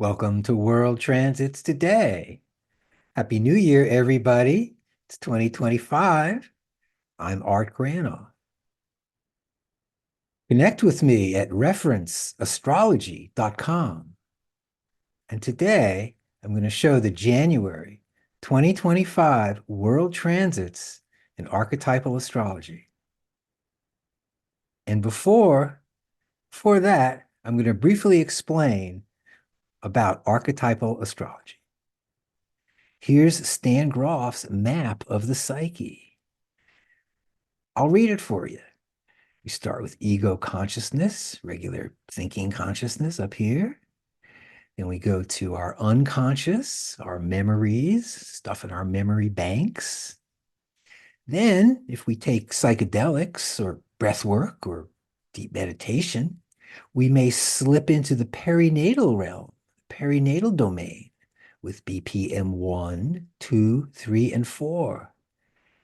Welcome to World Transits Today. Happy New Year, everybody. It's 2025. I'm Art Granoff. Connect with me at referenceastrology.com. And today, I'm going to show the January 2025 World Transits in Archetypal Astrology. And before that, I'm going to briefly explain about archetypal astrology. Here's Stan Grof's map of the psyche. I'll read it for you. We start with ego consciousness, regular thinking consciousness up here. Then we go to our unconscious, our memories, stuff in our memory banks. Then, if we take psychedelics or breath work or deep meditation, we may slip into the perinatal realm, perinatal domain, with BPM 1, 2, 3, and 4.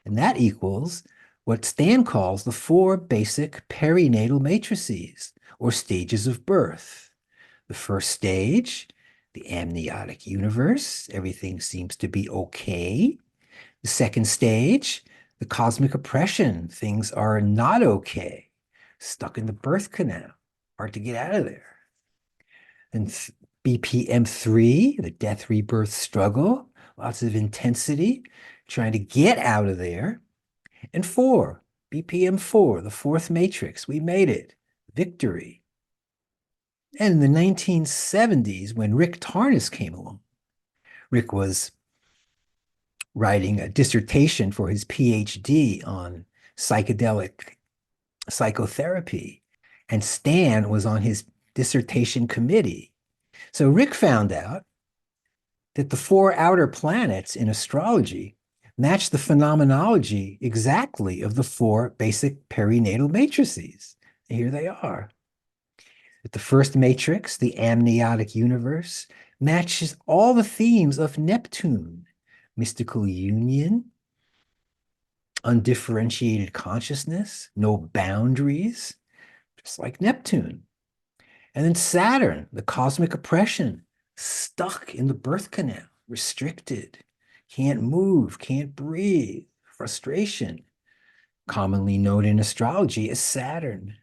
And that equals what Stan calls the 4 basic perinatal matrices, or stages of birth. The first stage, the amniotic universe, everything seems to be okay. The second stage, the cosmic oppression, things are not okay. Stuck in the birth canal, hard to get out of there. And BPM 3, the death rebirth struggle, lots of intensity, trying to get out of there. And 4, BPM 4, the fourth matrix, we made it, victory. And in the 1970s, when Rick Tarnas came along, Rick was writing a dissertation for his PhD on psychedelic psychotherapy, and Stan was on his dissertation committee. So Rick found out that the 4 outer planets in astrology match the phenomenology exactly of the 4 basic perinatal matrices. And here they are. That the first matrix, the amniotic universe, matches all the themes of Neptune, mystical union, undifferentiated consciousness, no boundaries, just like Neptune. And then Saturn, the cosmic oppression, stuck in the birth canal, restricted, can't move, can't breathe, frustration, commonly known in astrology as Saturn.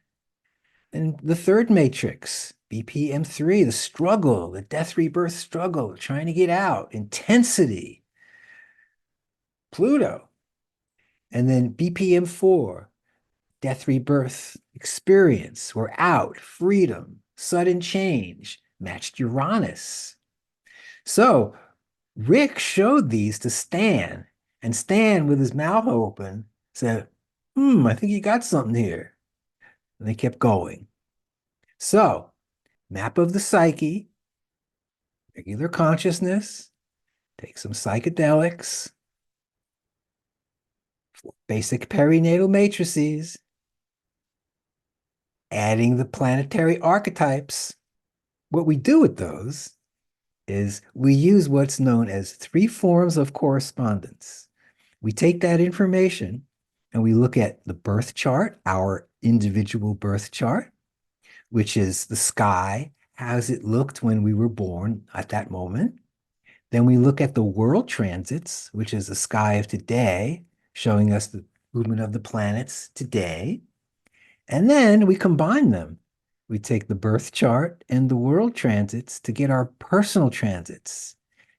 And the third matrix, BPM 3, the struggle, the death rebirth struggle, trying to get out, intensity, Pluto. And then BPM 4, death rebirth experience, we're out, freedom, sudden change, matched Uranus. So Rick showed these to Stan, and Stan, with his mouth open, said, I think you got something here. And they kept going. So, map of the psyche, regular consciousness, take some psychedelics, basic perinatal matrices, adding the planetary archetypes. What we do with those is we use what's known as 3 forms of correspondence. We take that information and we look at the birth chart, our individual birth chart, which is the sky, how's it looked when we were born at that moment. Then we look at the world transits, which is the sky of today, showing us the movement of the planets today. And then we combine them. We take the birth chart and the world transits to get our personal transits.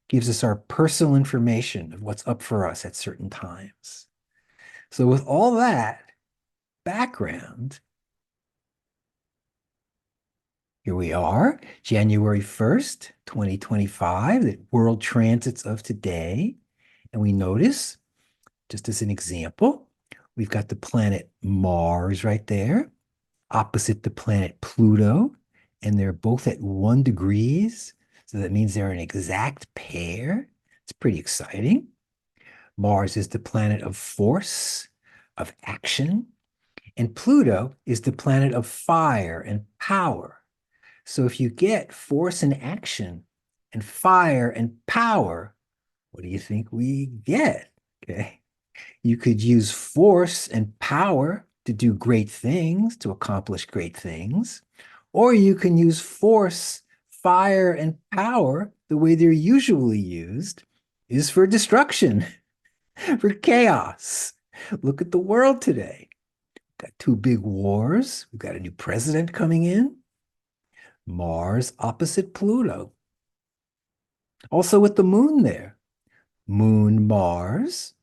Gives us our personal information of what's up for us at certain times. So with all that background, here we are, January 1st, 2025, the world transits of today. And we notice, just as an example, we've got the planet Mars right there, opposite the planet Pluto, and they're both at 1 degrees. So that means they're an exact pair. It's pretty exciting. Mars is the planet of force, of action, and Pluto is the planet of fire and power. So if you get force and action and fire and power, what do you think we get? Okay. You could use force and power to do great things, to accomplish great things, or you can use force, fire and power the way they're usually used is for destruction, for chaos. Look at the world today. Got two big wars. We've got a new president coming in. Mars opposite Pluto. Also with the moon there. Moon Mars.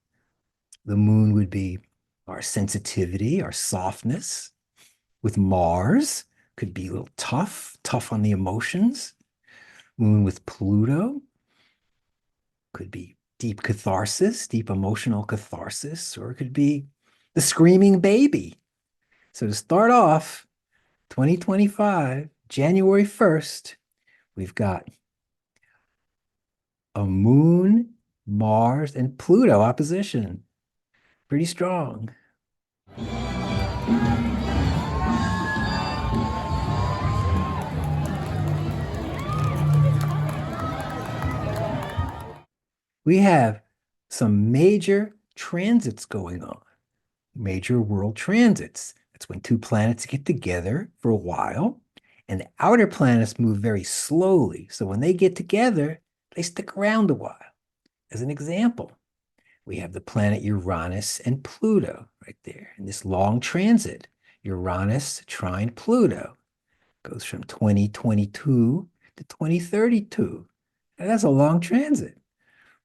The moon would be our sensitivity, our softness. With Mars, could be a little tough on the emotions. Moon with Pluto could be deep catharsis, deep emotional catharsis, or it could be the screaming baby. So to start off, 2025, January 1st, we've got a moon, Mars, and Pluto opposition. Pretty strong. We have some major transits going on, major world transits. That's when two planets get together for a while, and the outer planets move very slowly. So when they get together, they stick around a while. As an example, we have the planet Uranus and Pluto right there in this long transit. Uranus trine Pluto goes from 2022 to 2032. And that's a long transit.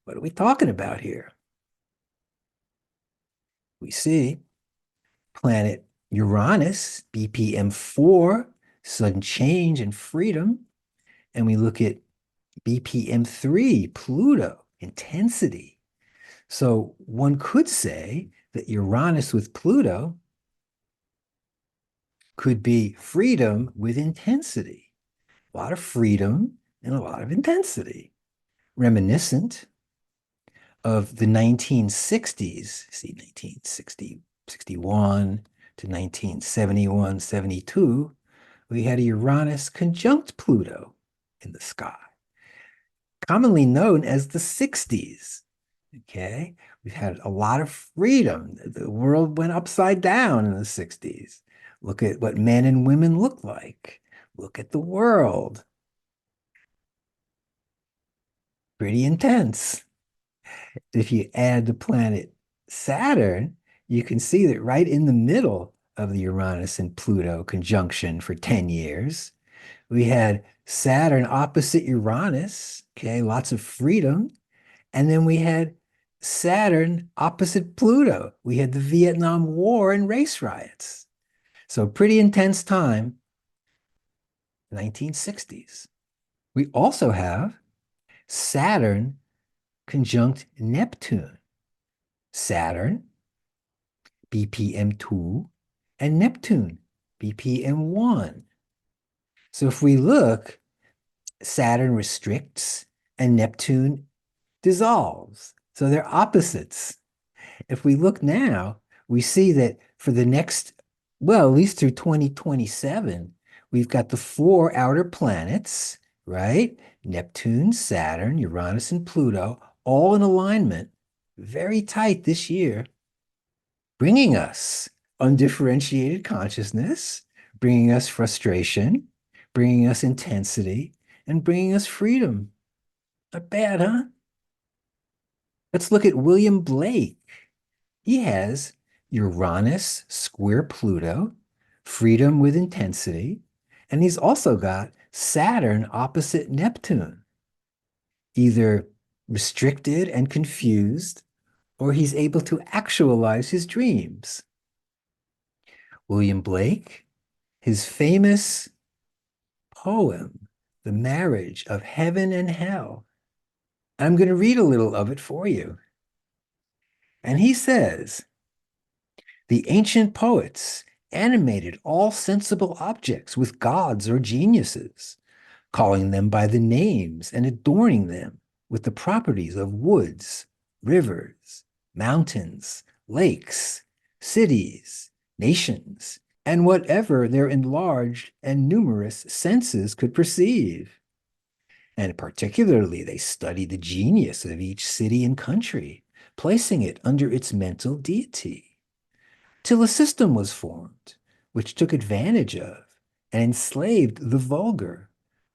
What are we talking about here? We see planet Uranus, BPM4, sudden change and freedom. And we look at BPM3, Pluto, intensity. So one could say that Uranus with Pluto could be freedom with intensity. A lot of freedom and a lot of intensity. Reminiscent of the 1960s, see 1960, 61 to 1971, 72, we had a Uranus conjunct Pluto in the sky, commonly known as the 60s. Okay, we've had a lot of freedom. The world went upside down in the 60s. Look at what men and women look like. Look at the world. Pretty intense. If you add the planet Saturn, you can see that right in the middle of the Uranus and Pluto conjunction for 10 years, we had Saturn opposite Uranus, okay, lots of freedom. And then we had Saturn opposite Pluto. We had the Vietnam War and race riots. So pretty intense time, 1960s. We also have Saturn conjunct Neptune. Saturn, BPM2, and Neptune, BPM1. So if we look, Saturn restricts and Neptune dissolves. So they're opposites. If we look now, we see that for the next, well, at least through 2027, we've got the four outer planets, right? Neptune, Saturn, Uranus, and Pluto, all in alignment, very tight this year, bringing us undifferentiated consciousness, bringing us frustration, bringing us intensity, and bringing us freedom. Not bad, huh? Let's look at William Blake. He has Uranus square Pluto, freedom with intensity, and he's also got Saturn opposite Neptune, either restricted and confused, or he's able to actualize his dreams. William Blake, his famous poem, The Marriage of Heaven and Hell. I'm going to read a little of it for you. And he says, the ancient poets animated all sensible objects with gods or geniuses, calling them by the names and adorning them with the properties of woods, rivers, mountains, lakes, cities, nations, and whatever their enlarged and numerous senses could perceive. And particularly, they studied the genius of each city and country, placing it under its mental deity, till a system was formed, which took advantage of and enslaved the vulgar,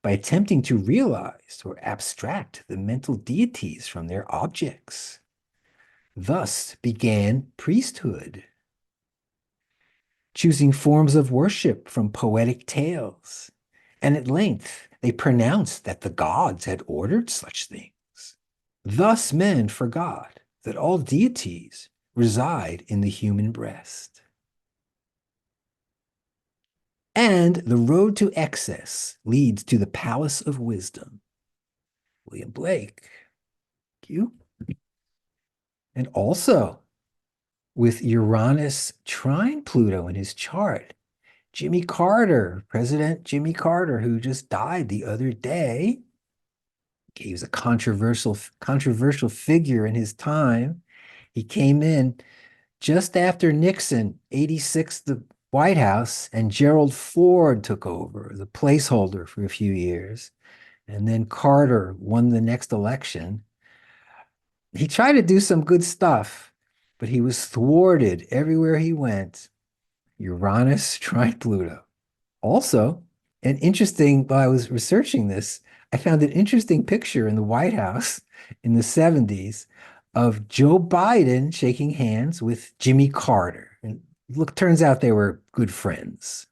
by attempting to realize or abstract the mental deities from their objects. Thus began priesthood, choosing forms of worship from poetic tales. And at length they pronounced that the gods had ordered such things. Thus men forgot that all deities reside in the human breast. And the road to excess leads to the palace of wisdom. William Blake. Thank you. And also, with Uranus trine Pluto in his chart, Jimmy Carter, President Jimmy Carter, who just died the other day, he was a controversial figure in his time. He came in just after Nixon, 86, the White House, and Gerald Ford took over as a placeholder for a few years. And then Carter won the next election. He tried to do some good stuff, but he was thwarted everywhere he went. Uranus trine Pluto. Also, an interesting, while I was researching this, I found an interesting picture in the White House in the 70s of Joe Biden shaking hands with Jimmy Carter. And look, turns out they were good friends.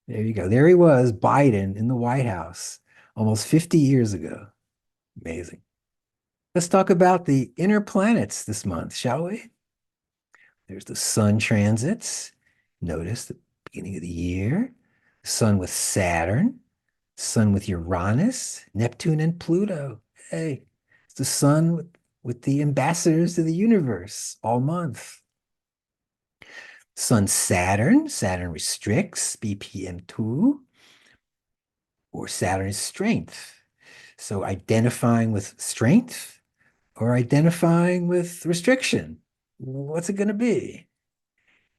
There you go. There he was, Biden in the White House almost 50 years ago. Amazing. Let's talk about the inner planets this month, shall we? There's the sun transits. Notice the beginning of the year. Sun with Saturn, Sun with Uranus, Neptune, and Pluto. Hey, it's the sun with the ambassadors to the universe all month. Sun Saturn, Saturn restricts, BPM2, or Saturn is strength. So identifying with strength or identifying with restriction. What's it going to be?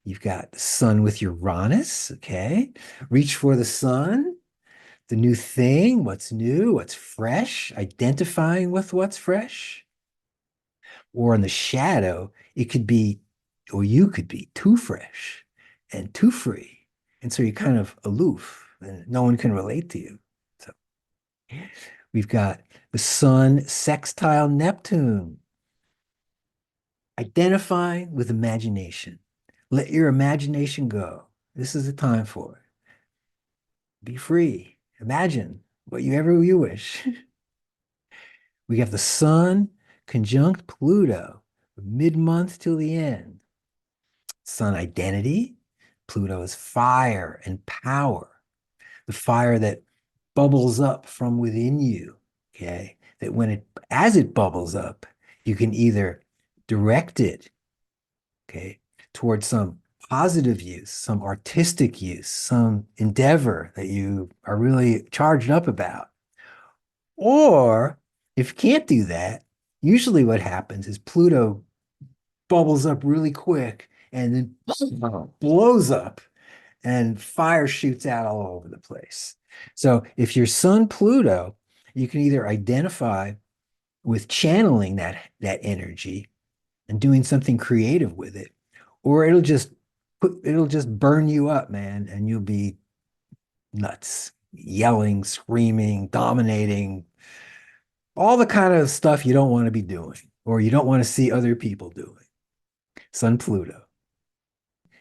You've got the sun with Uranus, okay? Reach for the sun, the new thing, what's new, what's fresh, identifying with what's fresh. Or in the shadow, it could be, or you could be too fresh and too free. And so you're kind of aloof and no one can relate to you. So we've got the sun sextile Neptune, identifying with imagination. Let your imagination go. This is the time for it. Be free. Imagine whatever you wish. We have the sun conjunct Pluto, mid-month till the end. Sun identity. Pluto is fire and power. The fire that bubbles up from within you, okay? That as it bubbles up, you can either direct it, okay, towards some positive use, some artistic use, some endeavor that you are really charged up about. Or if you can't do that, usually what happens is Pluto bubbles up really quick and then blows up and fire shoots out all over the place. So if your sun Pluto, you can either identify with channeling that energy and doing something creative with it, or it'll just burn you up, man, and you'll be nuts, yelling, screaming, dominating, all the kind of stuff you don't want to be doing or you don't want to see other people doing. Sun Pluto.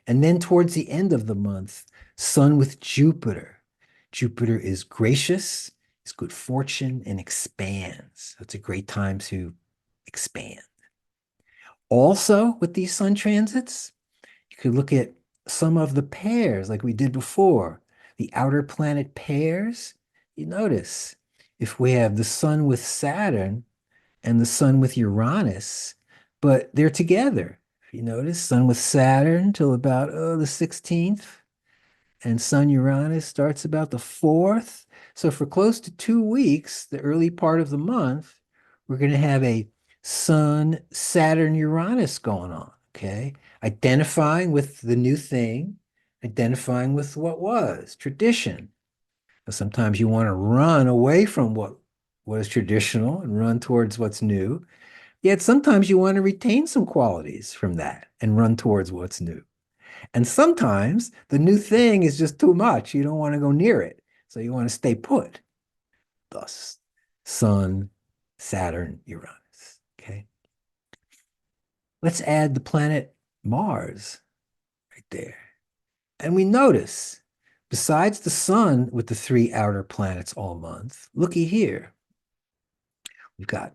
And then towards the end of the month, Sun with Jupiter. Jupiter is gracious, is good fortune, and expands. So it's a great time to expand. Also, with these sun transits, you could look at some of the pairs like we did before. The outer planet pairs, you notice if we have the sun with Saturn and the sun with Uranus, but they're together. If you notice, sun with Saturn till about the 16th, and sun Uranus starts about the 4th. So for close to 2 weeks, the early part of the month, we're going to have a sun Saturn Uranus going on, okay? Identifying with the new thing, identifying with what was tradition. Sometimes you want to run away from what was traditional and run towards what's new. Yet sometimes you want to retain some qualities from that and run towards what's new. And sometimes the new thing is just too much. You don't want to go near it. So you want to stay put. thus Sun, Saturn, Uranus. Okay. Let's add the planet Mars right there. And we notice, besides the sun with the three outer planets all month, looky here. We've got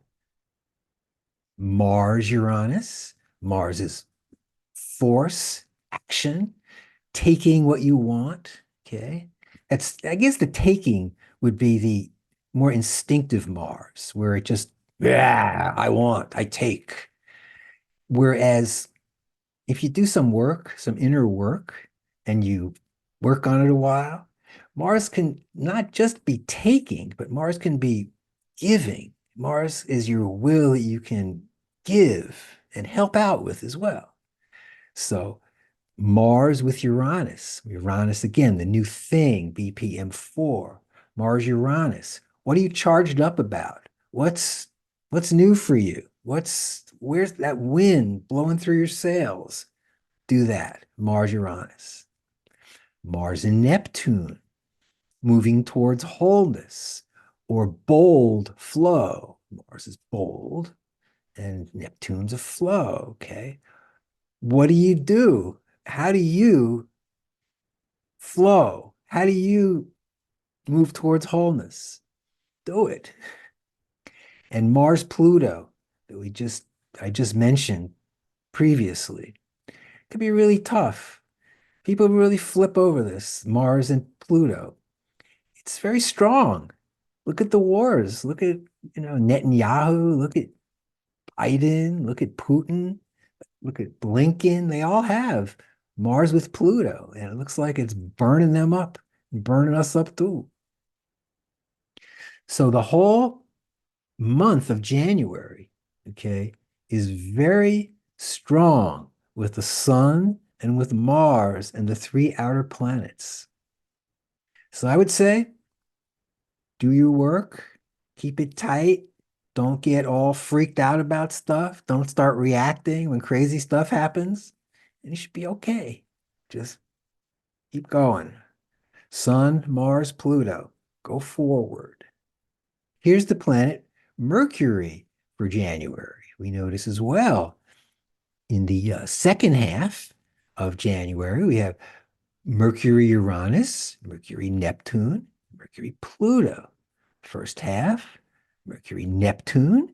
Mars, Uranus. Mars is force, action, taking what you want. Okay. I guess the taking would be the more instinctive Mars, where it just, yeah, I take. Whereas if you do some work, some inner work, and you work on it a while, Mars can not just be taking, but Mars can be giving. Mars is your will that you can give and help out with as well. So Mars with Uranus. Uranus again, the new thing, BPM4. Mars Uranus. What are you charged up about? What's new for you? Where's that wind blowing through your sails? Do that. Mars Uranus. Mars and Neptune, moving towards wholeness or bold flow. Mars is bold and Neptune's a flow. Okay. What do you do? How do you flow? How do you move towards wholeness? Do it. And Mars Pluto that I just mentioned previously could be really tough. People really flip over this, Mars and Pluto. It's very strong. Look at the wars. Look at, Netanyahu. Look at Biden. Look at Putin. Look at Blinken. They all have Mars with Pluto, and it looks like it's burning them up, burning us up too. So the whole month of January, okay, is very strong with the sun and with Mars and the three outer planets. So I would say, do your work, keep it tight. Don't get all freaked out about stuff. Don't start reacting when crazy stuff happens. And you should be okay. Just keep going. Sun, Mars, Pluto, go forward. Here's the planet Mercury for January. We notice as well in the second half of January, we have Mercury Uranus, Mercury Neptune, Mercury Pluto. First half, Mercury Neptune.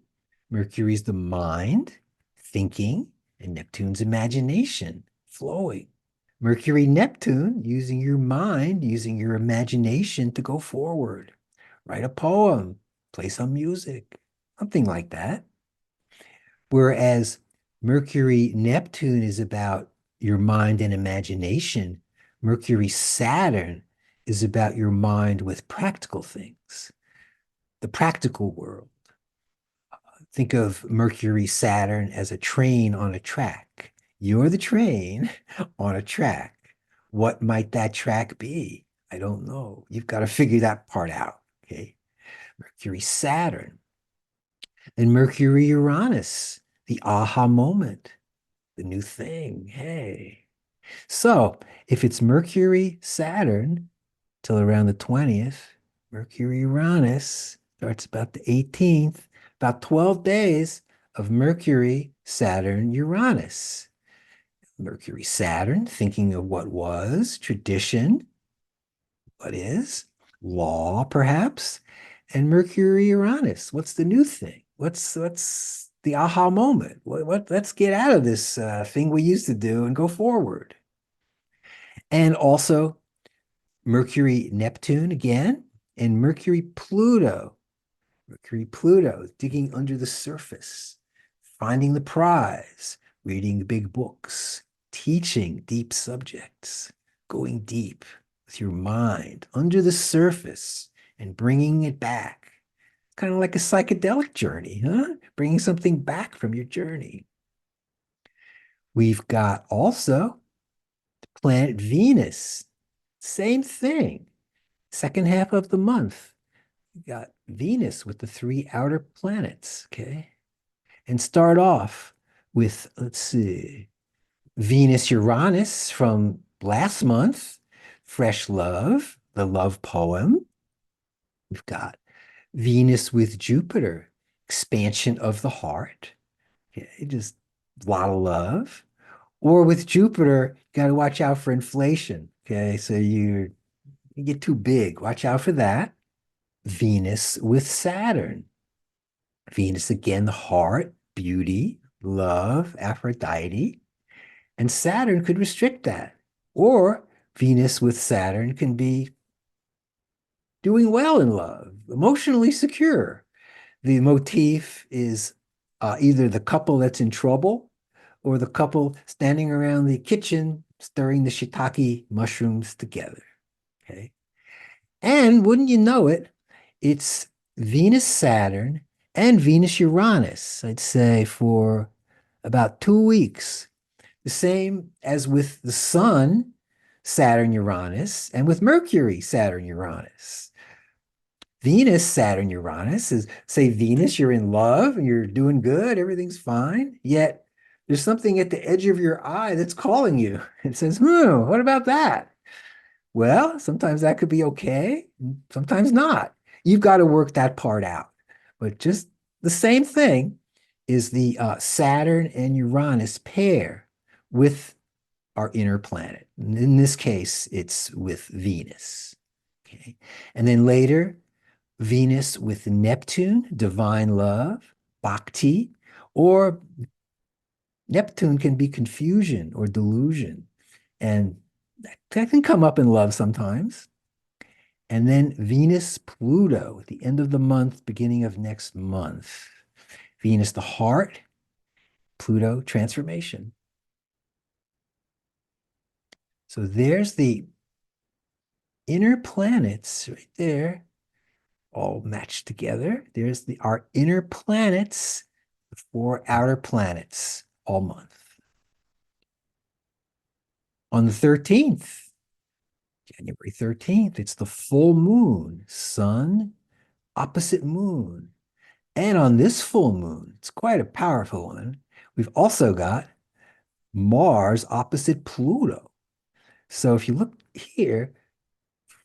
Mercury's the mind, thinking, and Neptune's imagination, flowing. Mercury Neptune, using your mind, using your imagination to go forward. Write a poem, play some music, something like that. Whereas Mercury Neptune is about your mind and imagination, Mercury Saturn is about your mind with practical things, the practical world. Think of Mercury Saturn as a train on a track. You're the train on a track. What might that track be? I don't know. You've got to figure that part out. Okay. Mercury Saturn and Mercury Uranus, the aha moment, the new thing. Hey. So if it's Mercury Saturn till around the 20th, Mercury Uranus starts about the 18th, about 12 days of Mercury Saturn Uranus. Mercury Saturn, thinking of what was, tradition, what is, law perhaps, and Mercury Uranus. What's the new thing? What's the aha moment? Let's get out of this thing we used to do and go forward. And also Mercury Neptune again, and Mercury Pluto. Mercury Pluto, digging under the surface, finding the prize, reading big books, teaching deep subjects, going deep with your mind under the surface and bringing it back. Kind of like a psychedelic journey, huh? Bringing something back from your journey. We've got also the planet Venus. Same thing. Second half of the month. We got Venus with the three outer planets, okay? And start off with, let's see, Venus Uranus from last month, Fresh Love, the love poem. We've got Venus with Jupiter, expansion of the heart. Okay, just a lot of love. Or with Jupiter, you got to watch out for inflation. Okay, so you get too big. Watch out for that. Venus with Saturn. Venus again, the heart, beauty, love, Aphrodite. And Saturn could restrict that. Or Venus with Saturn can be doing well in love, emotionally secure. The motif is either the couple that's in trouble or the couple standing around the kitchen stirring the shiitake mushrooms together. Okay. And wouldn't you know it, it's Venus Saturn and Venus Uranus, I'd say, for about 2 weeks. The same as with the Sun, Saturn Uranus, and with Mercury, Saturn Uranus. Venus, Saturn, Uranus is, say, Venus, you're in love and you're doing good, everything's fine. Yet there's something at the edge of your eye that's calling you. It says, what about that? Well, sometimes that could be okay, sometimes not. You've got to work that part out. But just the same thing is the Saturn and Uranus pair with our inner planet. In this case, it's with Venus. Okay. And then later, Venus with Neptune, divine love, bhakti, or Neptune can be confusion or delusion. And that can come up in love sometimes. And then Venus, Pluto at the end of the month, beginning of next month. Venus, the heart, Pluto, transformation. So there's the inner planets right there, all matched together. There's our inner planets, the 4 outer planets, all month. On the 13th, January 13th, it's the full moon, sun, opposite moon. And on this full moon, it's quite a powerful one, we've also got Mars opposite Pluto. So if you look here,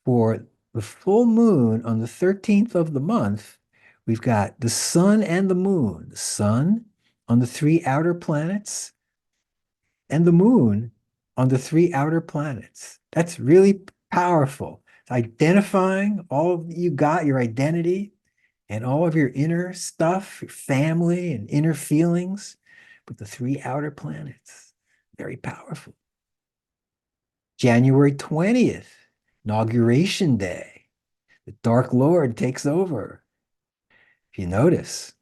for the full moon on the 13th of the month, we've got the sun and the moon. The sun on the 3 outer planets and the moon on the 3 outer planets. That's really powerful. It's identifying all you got, your identity, and all of your inner stuff, your family and inner feelings with the 3 outer planets. Very powerful. January 20th, Inauguration Day. The Dark Lord takes over. If you notice,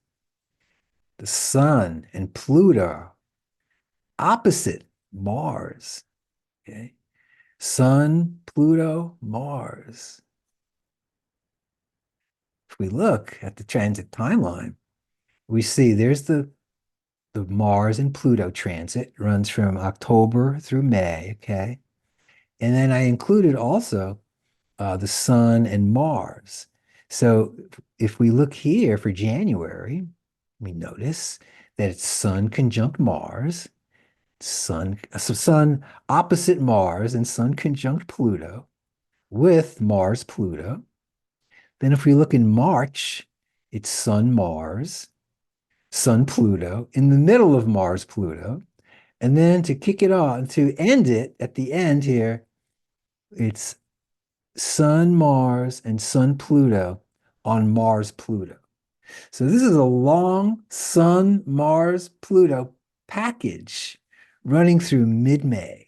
the sun and Pluto opposite Mars. Okay. Sun, Pluto, Mars. If we look at the transit timeline, we see there's the Mars and Pluto transit runs from October through May, okay? And then I included also the Sun and Mars. So if we look here for January, we notice that it's Sun conjunct Mars, Sun opposite Mars and Sun conjunct Pluto with Mars Pluto. Then if we look in March, it's Sun Mars, Sun Pluto in the middle of Mars Pluto. And then to kick it off, to end it at the end here, it's Sun Mars and Sun Pluto on Mars Pluto. So this is a long Sun Mars Pluto package running through mid-May.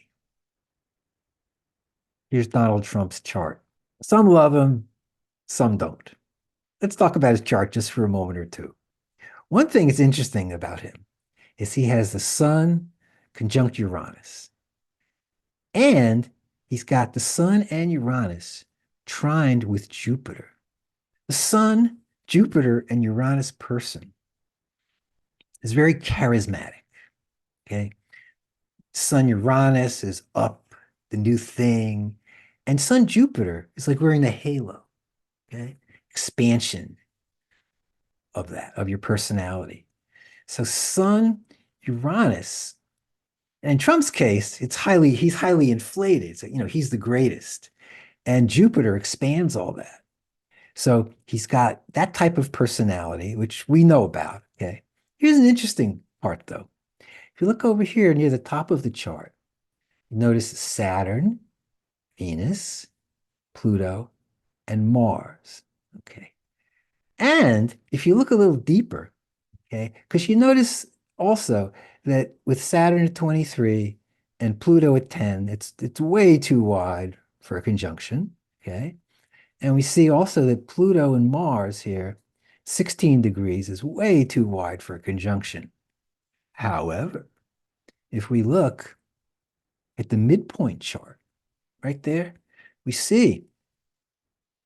Here's Donald Trump's chart. Some love him, some don't. Let's talk about his chart just for a moment or two. One thing that's interesting about him is he has the Sun conjunct Uranus. And he's got the Sun and Uranus trined with Jupiter. The Sun, Jupiter, and Uranus person is very charismatic. Okay. Sun Uranus is up, the new thing. And Sun Jupiter is like wearing the halo. Okay. Expansion of that, of your personality. So Sun Uranus, and in Trump's case, he's highly inflated. So, he's the greatest. And Jupiter expands all that. So he's got that type of personality, which we know about. Okay. Here's an interesting part, though. If you look over here near the top of the chart, you notice Saturn, Venus, Pluto, and Mars. Okay. And if you look a little deeper, okay, because you notice also that with Saturn at 23 and Pluto at 10, it's way too wide for a conjunction. Okay. And we see also that Pluto and Mars here, 16 degrees is way too wide for a conjunction. However, if we look at the midpoint chart right there, we see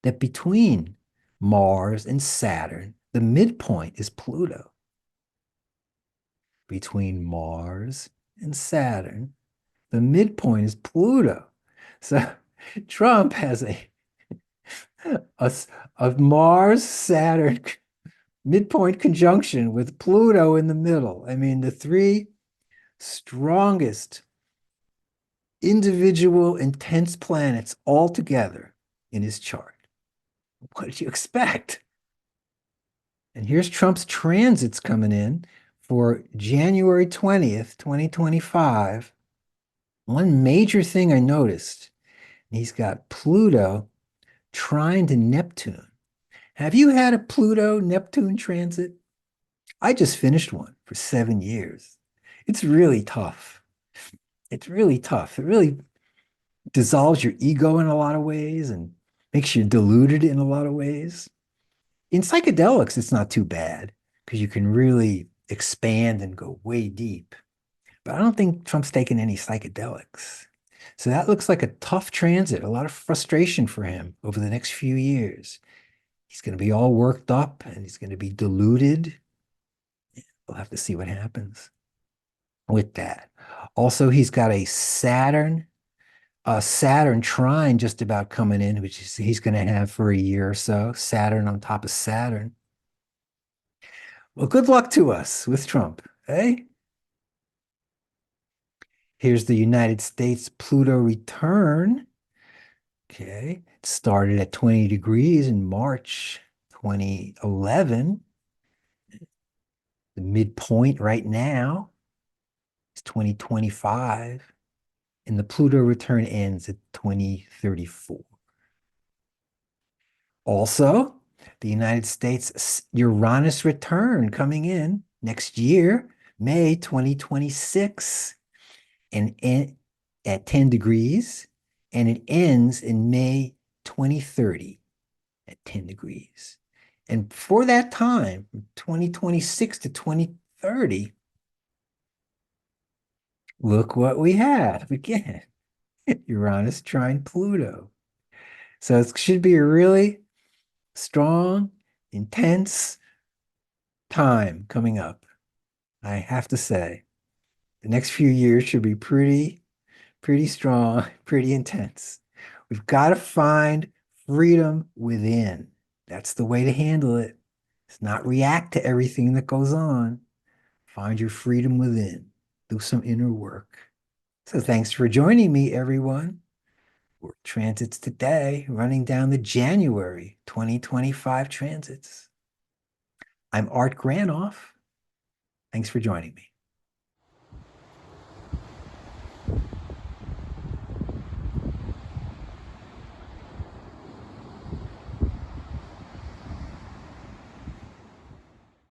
that between Mars and Saturn, the midpoint is Pluto. Between Mars and Saturn, the midpoint is Pluto. So Trump has a, a Mars Saturn midpoint conjunction with Pluto in the middle. I mean, the three strongest individual intense planets all together in his chart. What did you expect? And here's Trump's transits coming in for January 20th, 2025. One major thing I noticed, he's got Pluto trine to Neptune. Have you had a Pluto-Neptune transit? I just finished one for 7 years. It's really tough. It's really tough. It really dissolves your ego in a lot of ways and makes you deluded in a lot of ways. In psychedelics, it's not too bad because you can really expand and go way deep. But I don't think Trump's taking any psychedelics. So that looks like a tough transit, a lot of frustration for him over the next few years. He's going to be all worked up and he's going to be deluded. We'll have to see what happens with that. Also, he's got a Saturn trine just about coming in, which he's going to have for a year or so. Saturn on top of Saturn. Well, good luck to us with Trump, eh? Here's the United States Pluto return. Okay, it started at 20 degrees in March 2011. The midpoint right now is 2025, and the Pluto return ends at 2034. Also, the United States Uranus return coming in next year, May 2026, and at 10 degrees, and it ends in May 2030 at 10 degrees. And for that time, 2026 to 2030, look what we have again. Uranus trine Pluto. So it should be a really strong, intense time coming up. I have to say, the next few years should be pretty strong, pretty intense. We've got to find freedom within. That's the way to handle it. It's not react to everything that goes on. Find your freedom within. Do some inner work. So thanks for joining me, everyone. We're transits today, running down the January 2025 transits. I'm Art Granoff. Thanks for joining me.